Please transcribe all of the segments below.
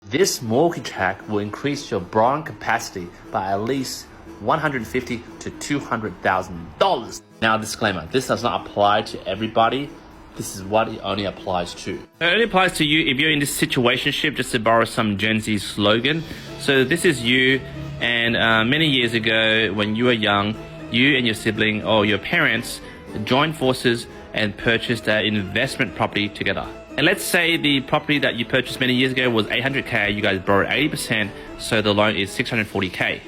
This mortgage hack will increase your borrowing capacity by at least $150,000 to $200,000. Now, disclaimer, this does not apply to everybody. This is what it only applies to. It only applies to you if you're in this situationship, just to borrow some Gen Z slogan. So this is you, and many years ago when you were young, you and your sibling or your parents joined forces and purchased an investment property together. And let's say the property that you purchased many years ago was $800K, you guys borrowed 80%, so the loan is $640K.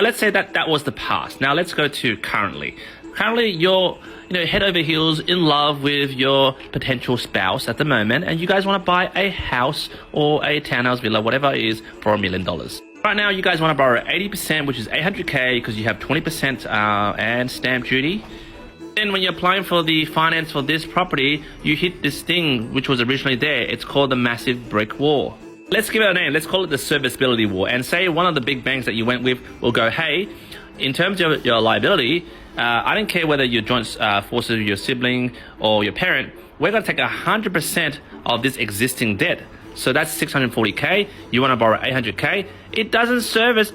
Let's say that was the past. Now let's go to currently. Currently, you're head over heels in love with your potential spouse at the moment, and you guys want to buy a house or a townhouse, villa, whatever it is, for $1 million. Right now, you guys want to borrow 80%, which is $800K, because you have 20% and stamp duty. Then when you're applying for the finance for this property, you hit this thing which was originally there. It's called the massive brick wall. Let's give it a name. Let's call it the serviceability wall. And say one of the big banks that you went with will go, hey, in terms of your liability, I don't care whether you joint forces with your sibling or your parent, we're going to take 100% of this existing debt. So that's $640K. You want to borrow $800K. It doesn't service.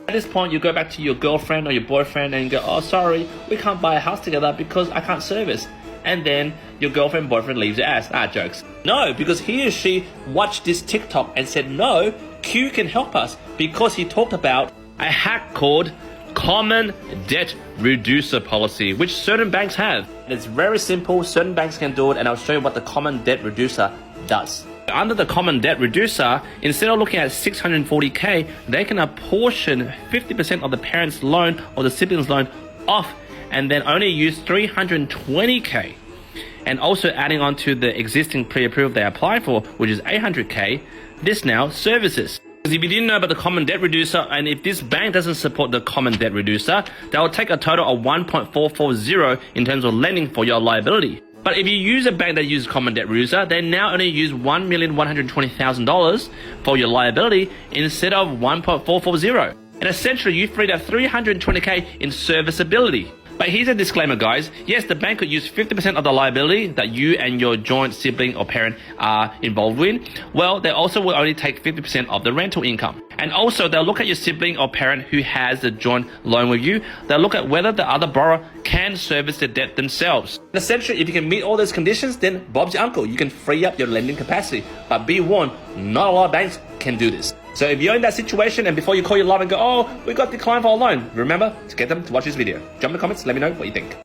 At this point, you go back to your girlfriend or your boyfriend and you go, oh, sorry, we can't buy a house together because I can't service. And then your girlfriend, boyfriend leaves your ass. Jokes. No, because he or she watched this TikTok and said, no, Q can help us, because he talked about a hack called Common Debt Reducer policy, which certain banks have. It's very simple. Certain banks can do it, and I'll show you what the Common Debt Reducer does. Under the Common Debt Reducer, instead of looking at $640K, they can apportion 50% of the parent's loan or the sibling's loan off, and then only use $320K. And also adding on to the existing pre-approval they apply for, which is $800K, this now services. Because if you didn't know about the Common Debt Reducer, and if this bank doesn't support the Common Debt Reducer, they will take a total of 1.440 in terms of lending for your liability. But if you use a bank that uses Common Debt Reducer, they now only use $1,120,000 for your liability instead of 1.440. And essentially, you freed up $320K in serviceability. But here's a disclaimer, guys. Yes, the bank could use 50% of the liability that you and your joint sibling or parent are involved with. Well, they also will only take 50% of the rental income. And also, they'll look at your sibling or parent who has the joint loan with you. They'll look at whether the other borrower can service the debt themselves. And essentially, if you can meet all those conditions, then Bob's your uncle. You can free up your lending capacity. But be warned, not a lot of banks can do this. So if you're in that situation and before you call your love and go, oh, we got declined for a loan, remember to get them to watch this video. Jump in the comments, let me know what you think.